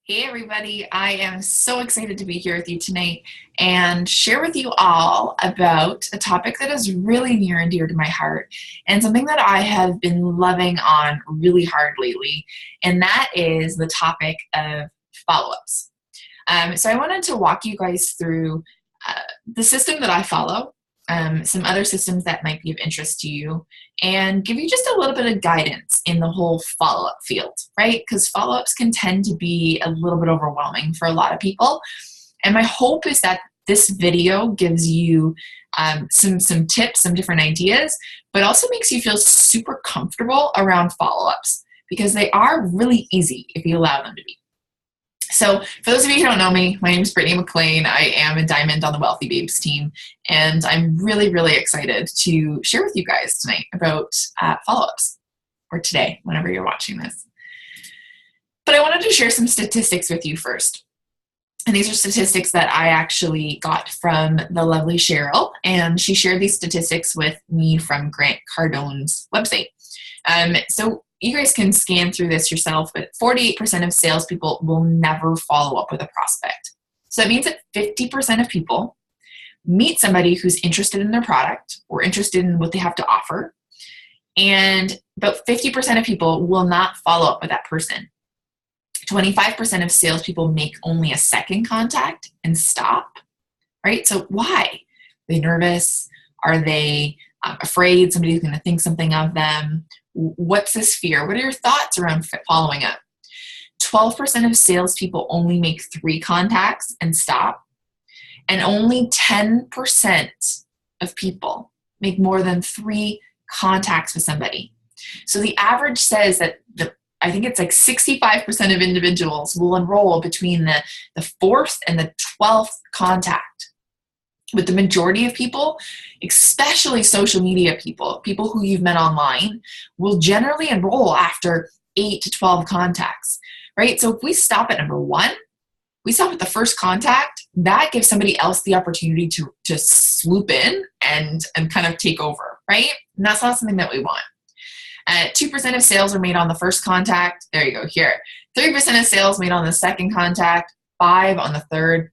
Hey everybody, I am so excited to be here with you tonight and share with you all about a topic that is really near and dear to my heart and something that I have been loving on really hard lately, and that is the topic of follow-ups. So I wanted to walk you guys through the system that I follow, some other systems that might be of interest to you, and give you just a little bit of guidance in the whole follow-up field, right? Because follow-ups can tend to be a little bit overwhelming for a lot of people. And my hope is that this video gives you some tips, some different ideas, but also makes you feel super comfortable around follow-ups because they are really easy if you allow them to be. So for those of you who don't know me, my name is Brittany McLean. I am a diamond on the Wealthy Babes team, and I'm really, really excited to share with you guys tonight about follow-ups, or today, whenever you're watching this. But I wanted to share some statistics with you first. And these are statistics that I actually got from the lovely Cheryl, and she shared these statistics with me from Grant Cardone's website. So you guys can scan through this yourself, but 48% of salespeople will never follow up with a prospect. So that means that 50% of people meet somebody who's interested in their product or interested in what they have to offer, and about 50% of people will not follow up with that person. 25% of salespeople make only a second contact and stop, right? So why? Are they nervous? Are they afraid somebody's going to think something of them? What's this fear? What are your thoughts around following up? 12% of salespeople only make 3 contacts and stop. And only 10% of people make more than 3 contacts with somebody. So the average says that I think it's like 65% of individuals will enroll between the 4th and the 12th contact. With the majority of people, especially social media people who you've met online, will generally enroll after 8 to 12 contacts, right? So if we stop at number 1, we stop at the first contact, that gives somebody else the opportunity to swoop in and kind of take over, right? And that's not something that we want. 2% of sales are made on the first contact. There you go, here. 3% of sales made on the second contact, 5 on the third.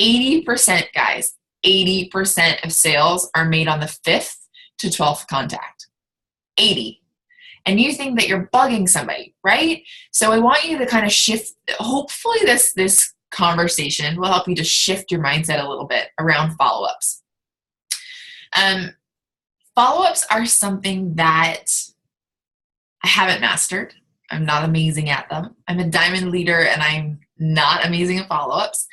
80%, guys, 80% of sales are made on the 5th to 12th contact. 80. And you think that you're bugging somebody, right? So I want you to kind of shift. Hopefully this conversation will help you to shift your mindset a little bit around follow-ups. Follow-ups are something that I haven't mastered. I'm not amazing at them. I'm a diamond leader and I'm not amazing at follow-ups.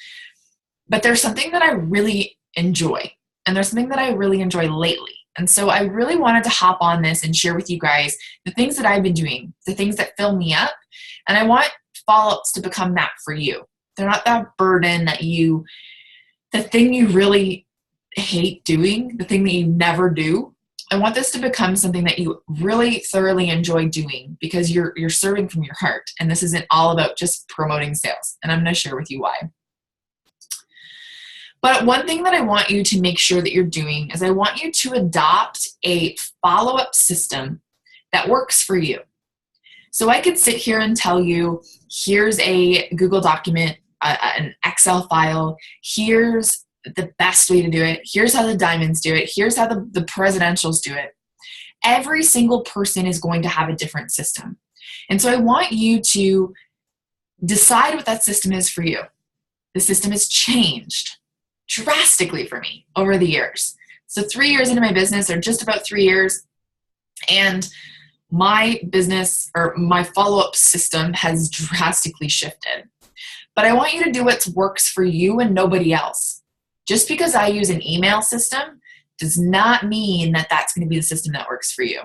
But there's something that I really enjoy. And there's something that I really enjoy lately. And so I really wanted to hop on this and share with you guys the things that I've been doing, the things that fill me up. And I want follow-ups to become that for you. They're not that burden the thing you really hate doing, the thing that you never do. I want this to become something that you really thoroughly enjoy doing because you're serving from your heart. And this isn't all about just promoting sales. And I'm going to share with you why. But one thing that I want you to make sure that you're doing is I want you to adopt a follow-up system that works for you. So I could sit here and tell you, here's a Google document, an Excel file, here's the best way to do it, here's how the diamonds do it, here's how the presidentials do it. Every single person is going to have a different system. And so I want you to decide what that system is for you. The system has changed drastically for me over the years. So 3 years into my business, or just about 3 years, and my business or my follow-up system has drastically shifted. But I want you to do what works for you and nobody else. Just because I use an email system does not mean that that's going to be the system that works for you.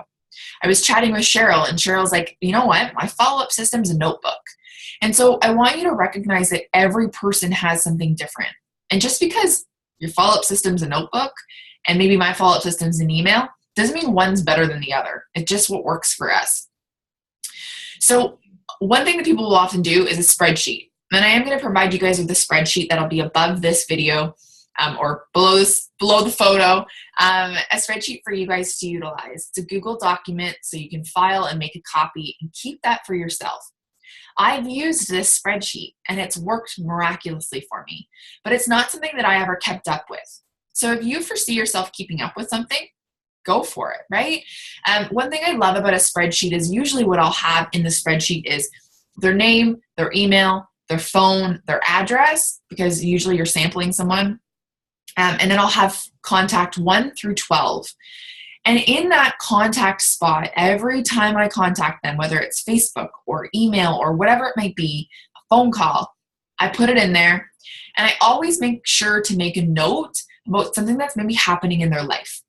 I was chatting with Cheryl, and Cheryl's like, you know what? My follow-up system is a notebook. And so I want you to recognize that every person has something different. And just because your follow-up system's a notebook and maybe my follow-up system's an email doesn't mean one's better than the other. It's just what works for us. So one thing that people will often do is a spreadsheet. And I am going to provide you guys with a spreadsheet that'll be above this video or below the photo, a spreadsheet for you guys to utilize. It's a Google document, so you can file and make a copy and keep that for yourself. I've used this spreadsheet and it's worked miraculously for me, but it's not something that I ever kept up with. So if you foresee yourself keeping up with something, go for it, right? One thing I love about a spreadsheet is usually what I'll have in the spreadsheet is their name, their email, their phone, their address, because usually you're sampling someone. And then I'll have contact 1 through 12. And in that contact spot, every time I contact them, whether it's Facebook or email or whatever it might be, a phone call, I put it in there. And I always make sure to make a note about something that's maybe happening in their life.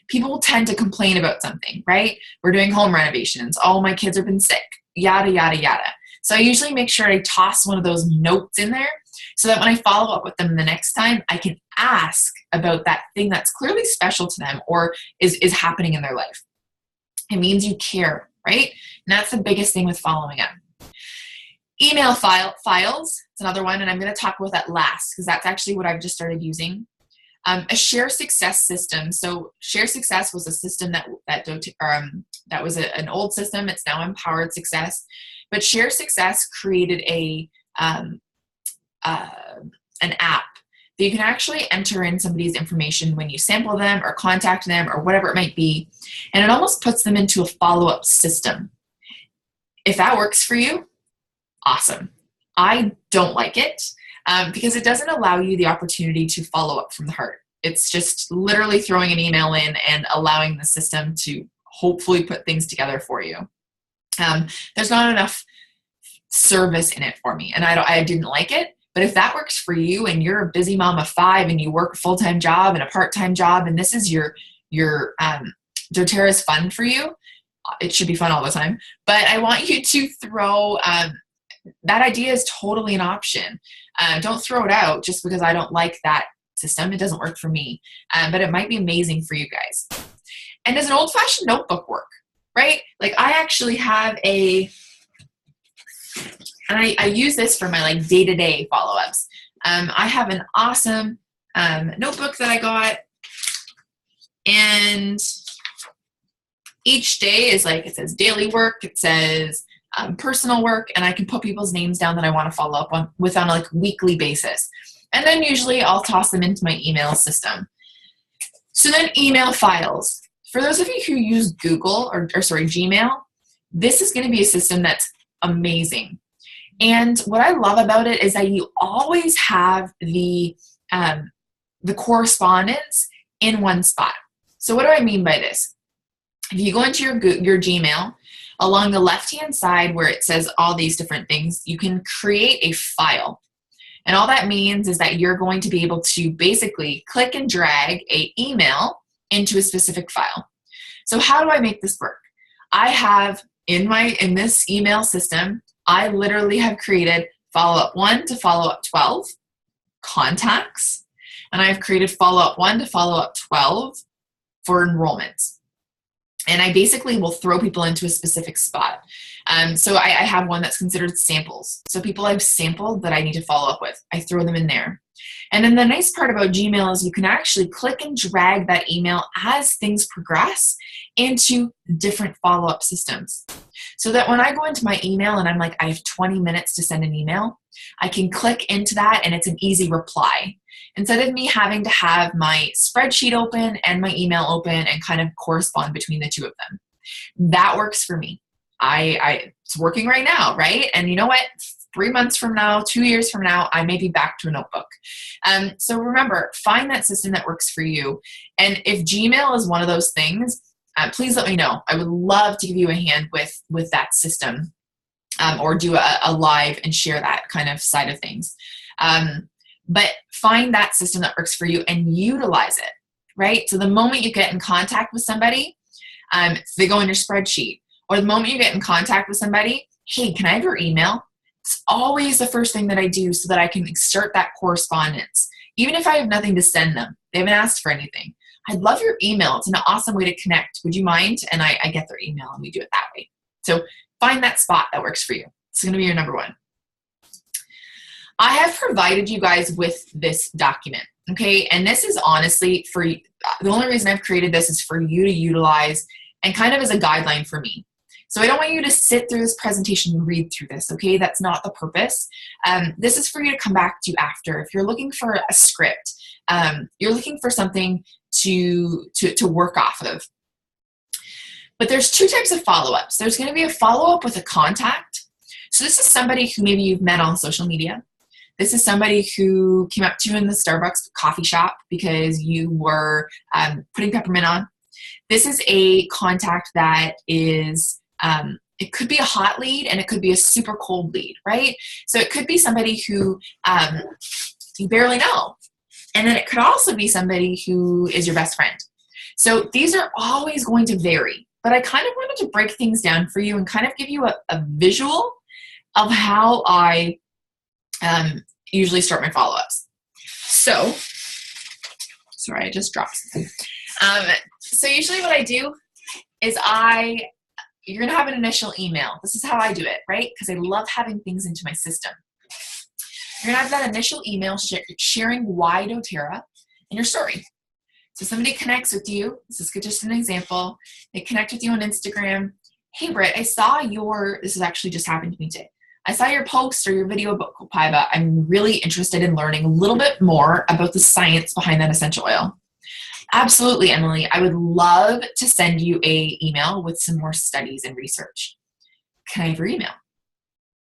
People tend to complain about something, right? We're doing home renovations. Oh, my kids have been sick, yada, yada, yada. So I usually make sure I toss one of those notes in there so that when I follow up with them the next time, I can ask about that thing that's clearly special to them or is happening in their life. It means you care, right? And that's the biggest thing with following up. Email files is another one, and I'm going to talk about that last because that's actually what I've just started using. A Share Success system. So Share Success was a system that was an old system. It's now Empowered Success. But Share Success created an app that you can actually enter in somebody's information when you sample them or contact them or whatever it might be, and it almost puts them into a follow-up system. If that works for you, awesome. I don't like it because it doesn't allow you the opportunity to follow up from the heart. It's just literally throwing an email in and allowing the system to hopefully put things together for you. There's not enough service in it for me, and I didn't like it. But if that works for you and you're a busy mom of 5 and you work a full-time job and a part-time job and this is your doTERRA is fun for you, it should be fun all the time. But I want you to throw that idea is totally an option. Don't throw it out just because I don't like that system. It doesn't work for me, but it might be amazing for you guys. And does an old-fashioned notebook work? Right? Like I actually have and I use this for my day-to-day follow-ups. I have an awesome notebook that I got, and each day is it says daily work, it says personal work, and I can put people's names down that I want to follow up on a weekly basis. And then usually I'll toss them into my email system. So then email files. For those of you who use Google or Gmail, this is going to be a system that's amazing. And what I love about it is that you always have the correspondence in one spot. So what do I mean by this? If you go into your Gmail, along the left-hand side where it says all these different things, you can create a file. And all that means is that you're going to be able to basically click and drag an email into a specific file. So how do I make this work? I have in this email system, I literally have created follow-up 1 to follow-up 12 contacts, and I've created follow-up 1 to follow-up 12 for enrollments. And I basically will throw people into a specific spot. So I have one that's considered samples. So people I've sampled that I need to follow up with, I throw them in there. And then the nice part about Gmail is you can actually click and drag that email as things progress into different follow-up systems. So that when I go into my email and I'm like, I have 20 minutes to send an email, I can click into that and it's an easy reply. Instead of me having to have my spreadsheet open and my email open and kind of correspond between the two of them. That works for me. It's working right now, right? And you know what? 3 months from now, 2 years from now, I may be back to a notebook. So remember, find that system that works for you. And if Gmail is one of those things, please let me know. I would love to give you a hand with that system, or do a live and share that kind of side of things. But find that system that works for you and utilize it, right? So the moment you get in contact with somebody, they go in your spreadsheet. Or the moment you get in contact with somebody, hey, can I have your email? It's always the first thing that I do so that I can start that correspondence. Even if I have nothing to send them, they haven't asked for anything. I'd love your email. It's an awesome way to connect. Would you mind? And I get their email and we do it that way. So find that spot that works for you. It's going to be your number one. I have provided you guys with this document, okay? And this is honestly for the only reason I've created this is for you to utilize and kind of as a guideline for me. So I don't want you to sit through this presentation and read through this, okay? That's not the purpose. This is for you to come back to after. If you're looking for a script, you're looking for something to work off of. But there's two types of follow-ups. There's going to be a follow-up with a contact. So this is somebody who maybe you've met on social media. This is somebody who came up to you in the Starbucks coffee shop because you were putting peppermint on. This is a contact that is, it could be a hot lead and it could be a super cold lead, right? So it could be somebody who you barely know. And then it could also be somebody who is your best friend. So these are always going to vary. But I kind of wanted to break things down for you and kind of give you a visual of how I usually start my follow-ups. So, sorry, I just dropped something. So usually what I do is you're going to have an initial email. This is how I do it, right? Because I love having things into my system. You're going to have that initial email sharing why doTERRA and your story. So somebody connects with you. This is just an example. They connect with you on Instagram. Hey, Britt, I saw this has actually just happened to me today. I saw your post or your video about Copaiba. I'm really interested in learning a little bit more about the science behind that essential oil. Absolutely, Emily. I would love to send you an email with some more studies and research. Can I have your email?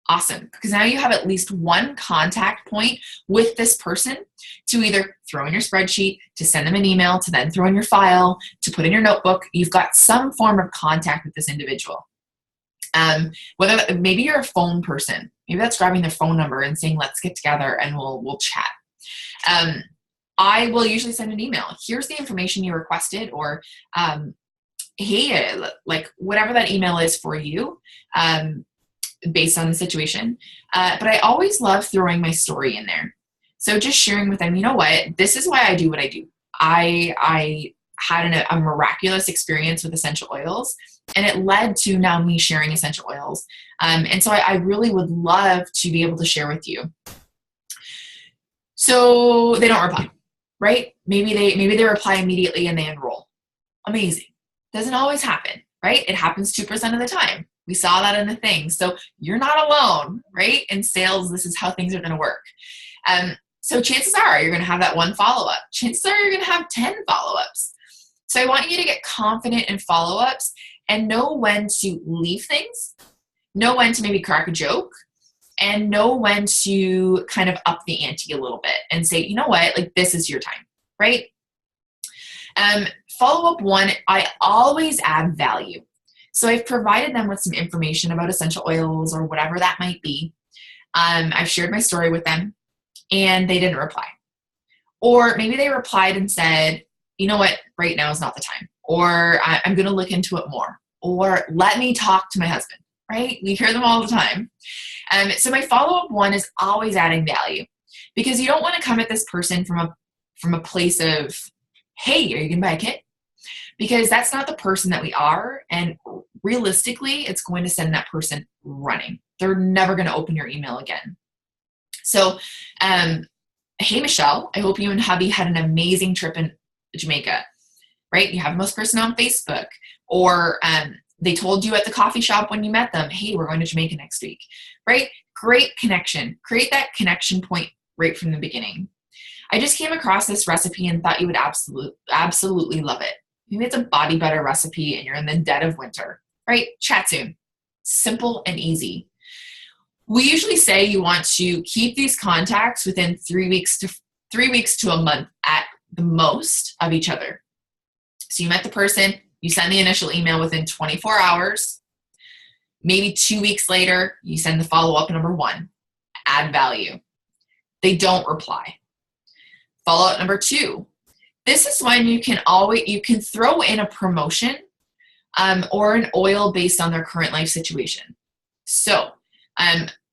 Awesome, because now you have at least one contact point with this person to either throw in your spreadsheet, to send them an email, to then throw in your file, to put in your notebook. You've got some form of contact with this individual. Whether maybe you're a phone person, maybe that's grabbing their phone number and saying, let's get together and we'll chat. I will usually send an email. Here's the information you requested, or hey, like whatever that email is for you. Based on the situation. But I always love throwing my story in there. So just sharing with them, you know what, this is why I do what I do. I had a miraculous experience with essential oils, and it led to now me sharing essential oils. And so I really would love to be able to share with you. So they don't reply, right? Maybe they reply immediately and they enroll. Amazing. Doesn't always happen, right? It happens 2% of the time. We saw that in the thing. So you're not alone, right? In sales, this is how things are going to work. So chances are you're going to have that one follow-up. Chances are you're going to have 10 follow-ups. So I want you to get confident in follow-ups and know when to leave things, know when to maybe crack a joke, and know when to kind of up the ante a little bit and say, you know what, like this is your time, right? Follow-up one, I always add value. So I've provided them with some information about essential oils or whatever that might be. I've shared my story with them and they didn't reply. Or maybe they replied and said, you know what, right now is not the time. Or I'm going to look into it more. Or let me talk to my husband, right? We hear them all the time. So my follow-up one is always adding value, because you don't want to come at this person from a place of, hey, are you going to buy a kit? Because that's not the person that we are. And realistically, it's going to send that person running. They're never going to open your email again. So, hey, Michelle, I hope you and hubby had an amazing trip in Jamaica, right? You have most person on Facebook, or they told you at the coffee shop when you met them, hey, we're going to Jamaica next week, right? Great connection. Create that connection point right from the beginning. I just came across this recipe and thought you would absolutely love it. Maybe it's a body butter recipe and you're in the dead of winter, right? Chat soon. Simple and easy. We usually say you want to keep these contacts within 3 weeks to a month at the most of each other. So you met the person, you send the initial email within 24 hours. Maybe 2 weeks later, you send the follow-up number 1. Add value. They don't reply. Follow-up number 2. This is when you can throw in a promotion or an oil based on their current life situation. So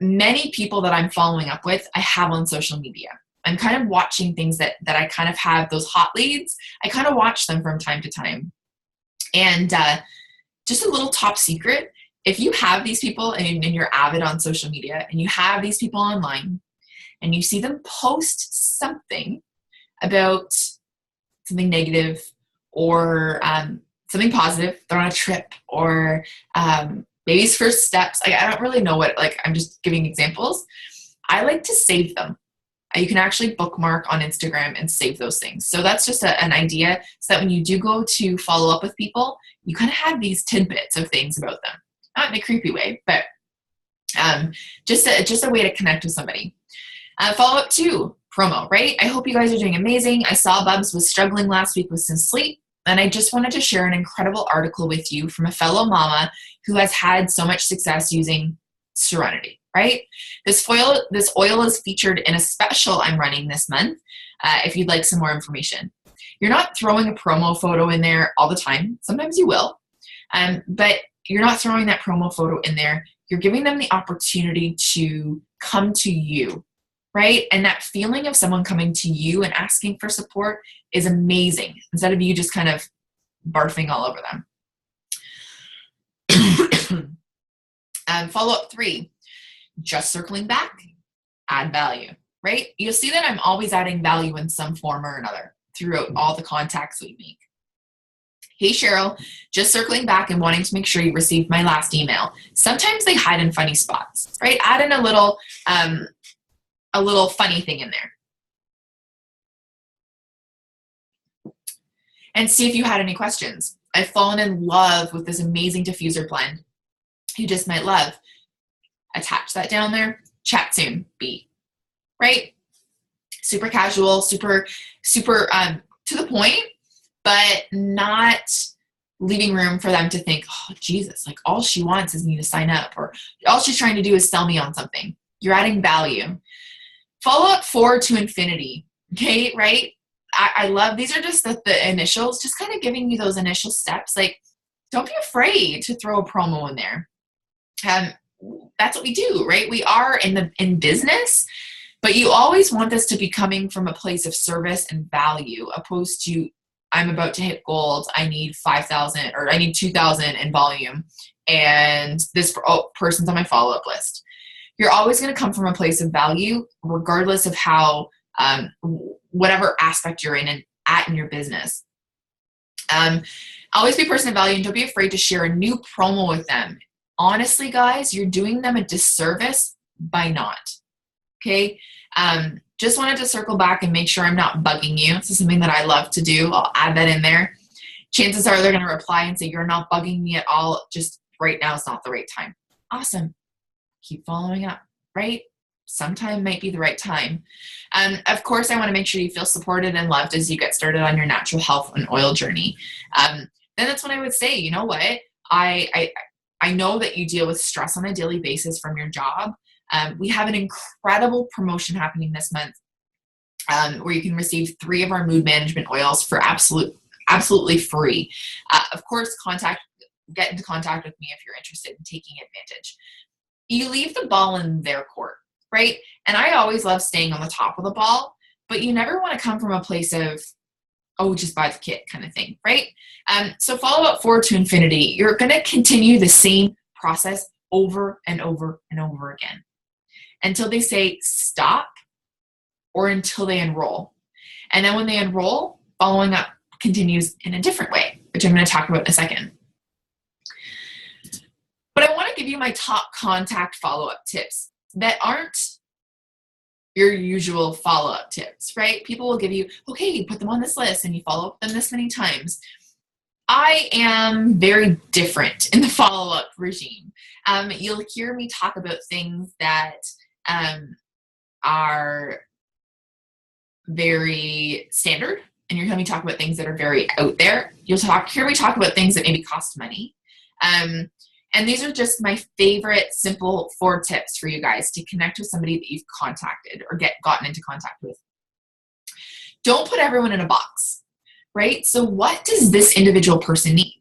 many people that I'm following up with, I have on social media. I'm kind of watching things that I kind of have those hot leads. I kind of watch them from time to time. And just a little top secret, if you have these people and you're avid on social media and you have these people online and you see them post something about something negative or something positive, they're on a trip or baby's first steps. I don't really know what, like, I'm just giving examples. I like to save them. You can actually bookmark on Instagram and save those things. So that's just an idea, so that when you do go to follow up with people, you kind of have these tidbits of things about them. Not in a creepy way, but just a way to connect with somebody. Follow up 2, promo, right? I hope you guys are doing amazing. I saw Bubs was struggling last week with some sleep, and I just wanted to share an incredible article with you from a fellow mama who has had so much success using Serenity, right? This oil is featured in a special I'm running this month, if you'd like some more information. You're not throwing a promo photo in there all the time. Sometimes you will, but you're not throwing that promo photo in there. You're giving them the opportunity to come to you, right? And that feeling of someone coming to you and asking for support is amazing, instead of you just kind of barfing all over them. Follow-up 3, just circling back, add value, right? You'll see that I'm always adding value in some form or another throughout all the contacts we make. Hey Cheryl, just circling back and wanting to make sure you received my last email. Sometimes they hide in funny spots, right? Add in a little funny thing in there. And see if you had any questions. I've fallen in love with this amazing diffuser blend. You just might love. Attach that down there. Chat soon, B. Right? Super casual, super to the point, but not leaving room for them to think, oh, Jesus, like all she wants is me to sign up, or all she's trying to do is sell me on something. You're adding value. Follow up 4 to infinity. Okay, right? I love, these are just the initials, just kind of giving you those initial steps. Like, don't be afraid to throw a promo in there. That's what we do, right? We are in business, but you always want this to be coming from a place of service and value, opposed to, I'm about to hit gold, I need 5,000 or I need 2,000 in volume, and this person's on my follow-up list. You're always going to come from a place of value, regardless of how, whatever aspect you're in and at in your business. Always be a person of value, and don't be afraid to share a new promo with them. Honestly, guys, you're doing them a disservice by not. Okay? Just wanted to circle back and make sure I'm not bugging you. This is something that I love to do. I'll add that in there. Chances are they're going to reply and say, you're not bugging me at all. Just right now is not the right time. Awesome. Keep following up, right? Sometime might be the right time. Of course, I want to make sure you feel supported and loved as you get started on your natural health and oil journey. Then that's when I would say, you know what? I know that you deal with stress on a daily basis from your job. We have an incredible promotion happening this month, where you can receive 3 of our mood management oils for absolutely free. Of course, get into contact with me if you're interested in taking advantage. You leave the ball in their court, right? And I always love staying on the top of the ball, but you never want to come from a place of, oh, just buy the kit kind of thing, right? So follow up 4 to infinity. You're going to continue the same process over and over and over again until they say stop, or until they enroll. And then when they enroll, following up continues in a different way, which I'm going to talk about in a second. But I want to give you my top contact follow-up tips that aren't your usual follow-up tips, right? People will give you, okay, you put them on this list and you follow up them this many times. I am very different in the follow-up regime. You'll hear me talk about things that are very standard, and you'll hear me talk about things that are very out there. You'll hear me talk about things that maybe cost money. And these are just my favorite simple 4 tips for you guys to connect with somebody that you've contacted or gotten into contact with. Don't put everyone in a box, right? So what does this individual person need?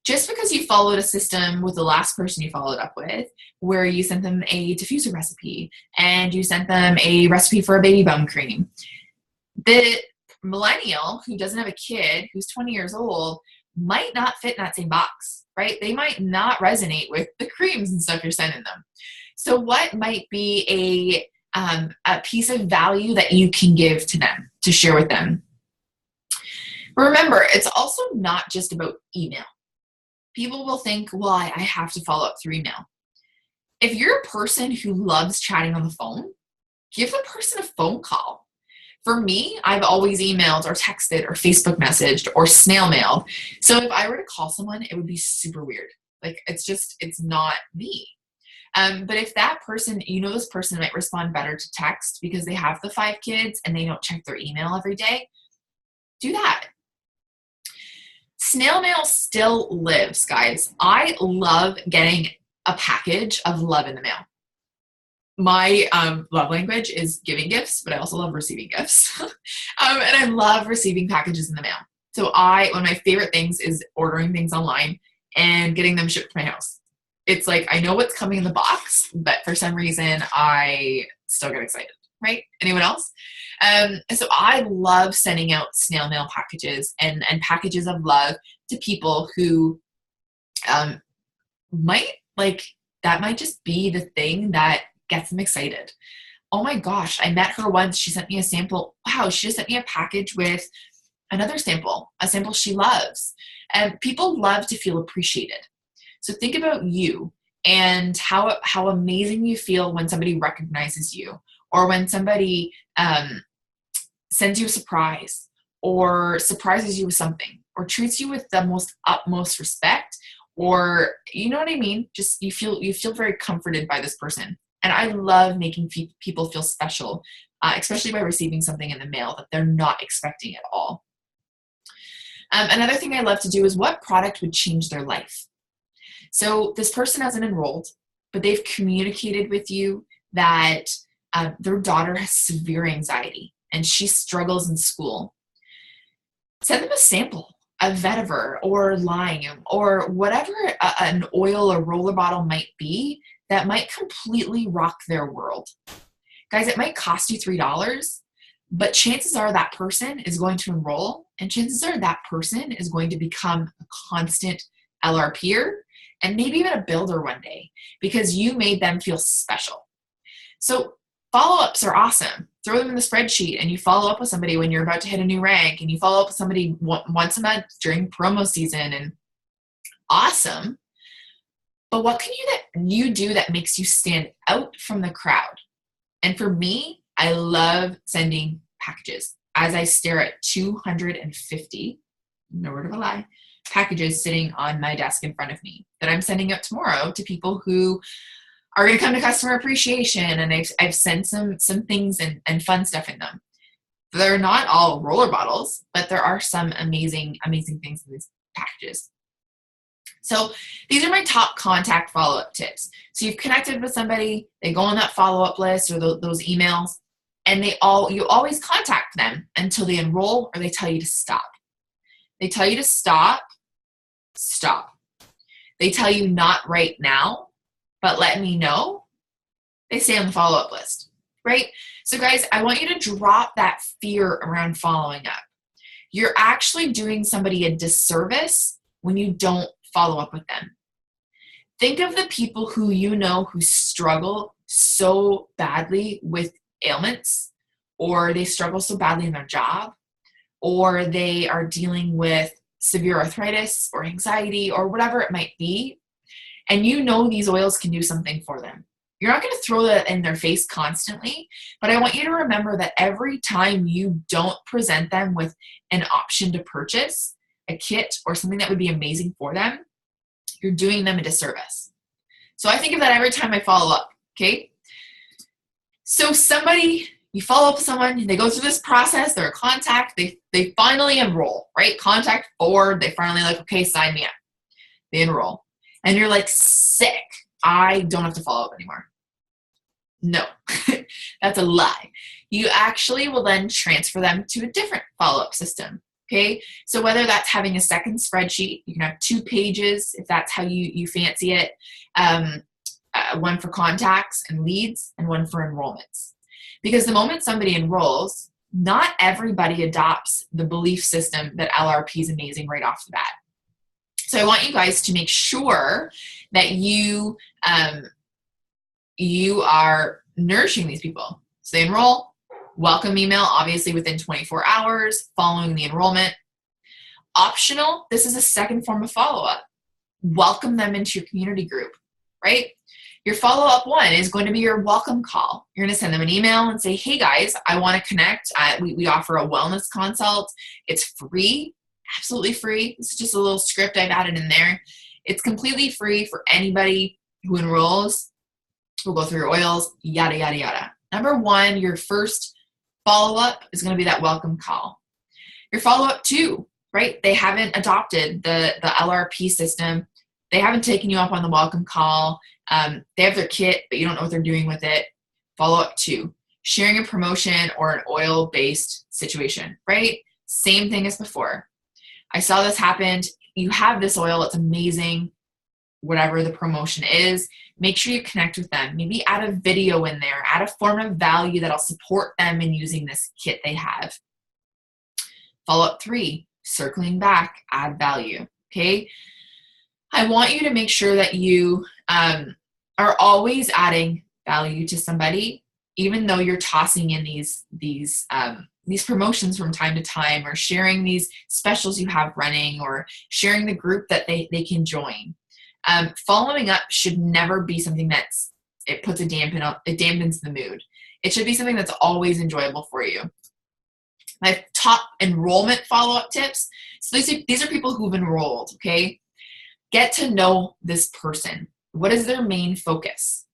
Just because you followed a system with the last person you followed up with, where you sent them a diffuser recipe and you sent them a recipe for a baby bum cream, the millennial who doesn't have a kid, who's 20 years old, might not fit in that same box, right? They might not resonate with the creams and stuff you're sending them. So what might be a piece of value that you can give to them, to share with them? Remember, it's also not just about email. people will think, well, I have to follow up through email. If you're a person who loves chatting on the phone, give the person a phone call. For me, I've always emailed or texted or Facebook messaged or snail mailed. So if I were to call someone, it would be super weird. Like, it's not me. But if that person, this person might respond better to text because they have the 5 kids and they don't check their email every day, do that. Snail mail still lives, guys. I love getting a package of love in the mail. My love language is giving gifts, but I also love receiving gifts. And I love receiving packages in the mail. So one of my favorite things is ordering things online and getting them shipped to my house. It's like, I know what's coming in the box, but for some reason I still get excited, right? Anyone else? So I love sending out snail mail packages and packages of love to people who that might just be the thing that gets them excited. Oh my gosh, I met her once. She sent me a sample. Wow, she just sent me a package with another sample, a sample she loves. And people love to feel appreciated. So think about you and how amazing you feel when somebody recognizes you, or when somebody sends you a surprise, or surprises you with something, or treats you with the most utmost respect, or you know what I mean? Just you feel very comforted by this person. And I love making people feel special, especially by receiving something in the mail that they're not expecting at all. Another thing I love to do is, what product would change their life? So this person hasn't enrolled, but they've communicated with you that their daughter has severe anxiety and she struggles in school. Send them a sample of vetiver or lime or whatever an oil or roller bottle might be that might completely rock their world. Guys, it might cost you $3, but chances are that person is going to enroll, and chances are that person is going to become a constant LRPer and maybe even a builder one day because you made them feel special. So follow-ups are awesome. Throw them in the spreadsheet, and you follow up with somebody when you're about to hit a new rank, and you follow up with somebody once a month during promo season, and awesome. But what can you do that makes you stand out from the crowd? And for me, I love sending packages. As I stare at 250, no word of a lie, packages sitting on my desk in front of me that I'm sending out tomorrow to people who are going to come to customer appreciation, and I've sent some things and fun stuff in them. They're not all roller bottles, but there are some amazing things in these packages. So these are my top contact follow-up tips. So you've connected with somebody, they go on that follow-up list or those emails, and you always contact them until they enroll or they tell you to stop. They tell you to stop. They tell you not right now, but let me know. They stay on the follow-up list, right? So guys, I want you to drop that fear around following up. You're actually doing somebody a disservice when you don't follow up with them. Think of the people who who struggle so badly with ailments, or they struggle so badly in their job, or they are dealing with severe arthritis or anxiety or whatever it might be, and these oils can do something for them. You're not going to throw that in their face constantly, but I want you to remember that every time you don't present them with an option to purchase a kit or something that would be amazing for them, you're doing them a disservice. So I think of that every time I follow up, okay? So you follow up with someone, they go through this process, they're a contact, they finally enroll, right? Contact forward, they finally okay, sign me up. They enroll. And you're like, sick, I don't have to follow up anymore. No, that's a lie. You actually will then transfer them to a different follow-up system. Okay, so whether that's having a second spreadsheet, you can have 2 pages if that's how you fancy it, one for contacts and leads and one for enrollments. Because the moment somebody enrolls, not everybody adopts the belief system that LRP is amazing right off the bat. So I want you guys to make sure that you are nourishing these people. So they enroll. Welcome email, obviously within 24 hours following the enrollment. Optional, this is a second form of follow-up. welcome them into your community group, right? Your follow-up one is going to be your welcome call. You're going to send them an email and say, hey guys, I want to connect. We offer a wellness consult. It's free, absolutely free. This is just a little script I've added in there. It's completely free for anybody who enrolls. We'll go through your oils, yada, yada, yada. Number one, your first follow-up is going to be that welcome call. Your follow-up two, right? They haven't adopted the LRP system. They haven't taken you up on the welcome call. They have their kit, but you don't know what they're doing with it. Follow-up two, sharing a promotion or an oil-based situation, right? Same thing as before. I saw this happen. You have this oil, it's amazing, whatever the promotion is. Make sure you connect with them. Maybe add a video in there, add a form of value that'll support them in using this kit they have. Follow-up three, circling back, add value, okay? I want you to make sure that you are always adding value to somebody, even though you're tossing in these promotions from time to time, or sharing these specials you have running, or sharing the group that they can join. Following up should never be something it puts it dampens the mood. It should be something that's always enjoyable for you. My top enrollment follow-up tips. So these are people who've enrolled, okay? Get to know this person. What is their main focus?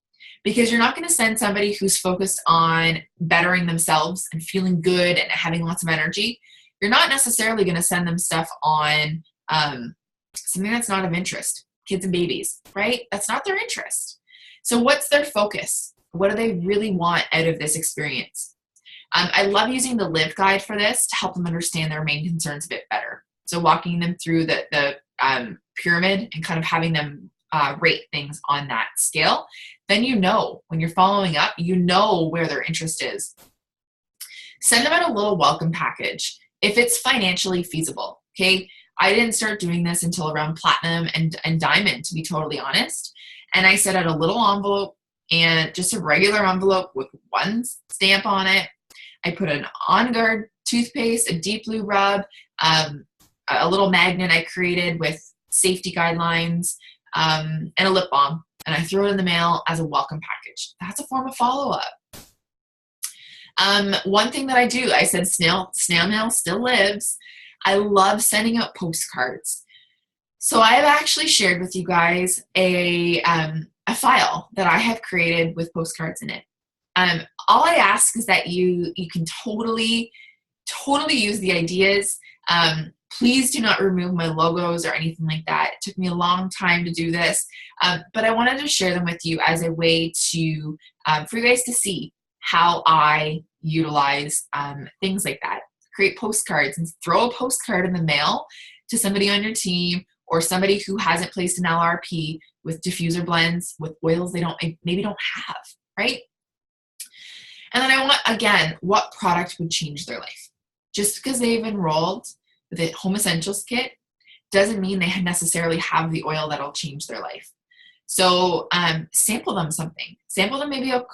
Because you're not going to send somebody who's focused on bettering themselves and feeling good and having lots of energy. You're not necessarily going to send them stuff on something that's not of interest. Kids and babies, right? That's not their interest. So what's their focus? What do they really want out of this experience? I love using the Live Guide for this to help them understand their main concerns a bit better. So walking them through the pyramid and kind of having them rate things on that scale. Then when you're following up, you know where their interest is. Send them out a little welcome package if it's financially feasible, okay? I didn't start doing this until around platinum and diamond, to be totally honest. And I set out a little envelope, and just a regular envelope with one stamp on it. I put an On Guard toothpaste, a deep blue rub, a little magnet I created with safety guidelines, and a lip balm. And I throw it in the mail as a welcome package. That's a form of follow-up. One thing that I do, I said snail mail still lives. I love sending out postcards. So I have actually shared with you guys a file that I have created with postcards in it. All I ask is that you can totally use the ideas. Please do not remove my logos or anything like that. It took me a long time to do this, but I wanted to share them with you as a way to for you guys to see how I utilize things like that. Create postcards and throw a postcard in the mail to somebody on your team, or somebody who hasn't placed an LRP with diffuser blends with oils they maybe don't have, right? And then I want, again, what product would change their life? Just because they've enrolled with the Home Essentials kit doesn't mean they necessarily have the oil that'll change their life. So sample them something. Sample them maybe a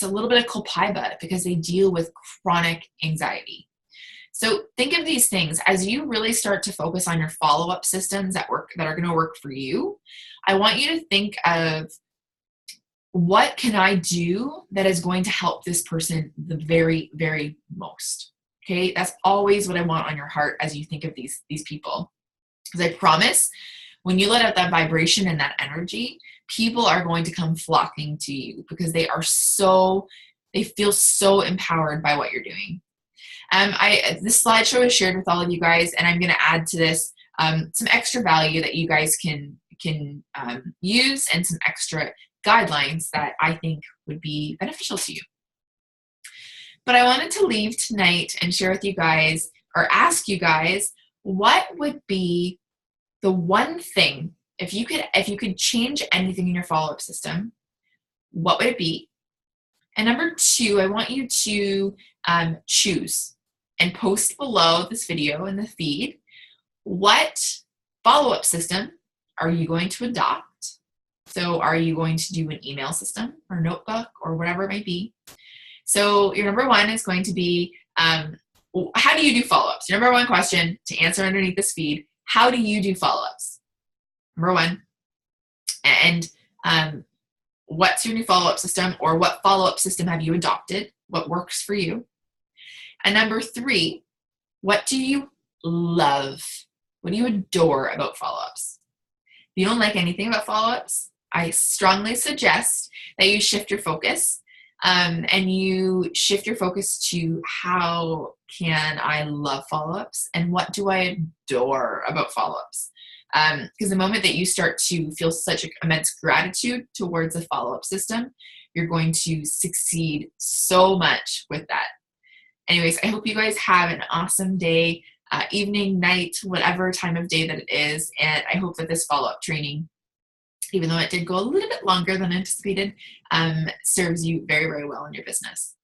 little bit of Copaiba, because they deal with chronic anxiety. So think of these things as you really start to focus on your follow-up systems that are going to work for you. I want you to think of, what can I do that is going to help this person the very, very most? Okay, that's always what I want on your heart as you think of these people. Because I promise, when you let out that vibration and that energy, people are going to come flocking to you, because they feel so empowered by what you're doing. This slideshow is shared with all of you guys, and I'm going to add to this some extra value that you guys can use, and some extra guidelines that I think would be beneficial to you. But I wanted to leave tonight and share with you guys, or ask you guys, what would be the one thing, if you could change anything in your follow-up system, what would it be? And number two, I want you to choose and post below this video in the feed, what follow-up system are you going to adopt? So are you going to do an email system or notebook or whatever it might be? So your number one is going to be, how do you do follow-ups? Your number one question to answer underneath this feed, how do you do follow-ups? Number one. And what's your new follow-up system, or what follow-up system have you adopted? What works for you? And number three, what do you love? What do you adore about follow-ups? If you don't like anything about follow-ups, I strongly suggest that you shift your focus, and you shift your focus to how can I love follow-ups and what do I adore about follow-ups? Because the moment that you start to feel such immense gratitude towards a follow-up system, you're going to succeed so much with that. Anyways, I hope you guys have an awesome day, evening, night, whatever time of day that it is. And I hope that this follow-up training, even though it did go a little bit longer than anticipated, serves you very, very well in your business.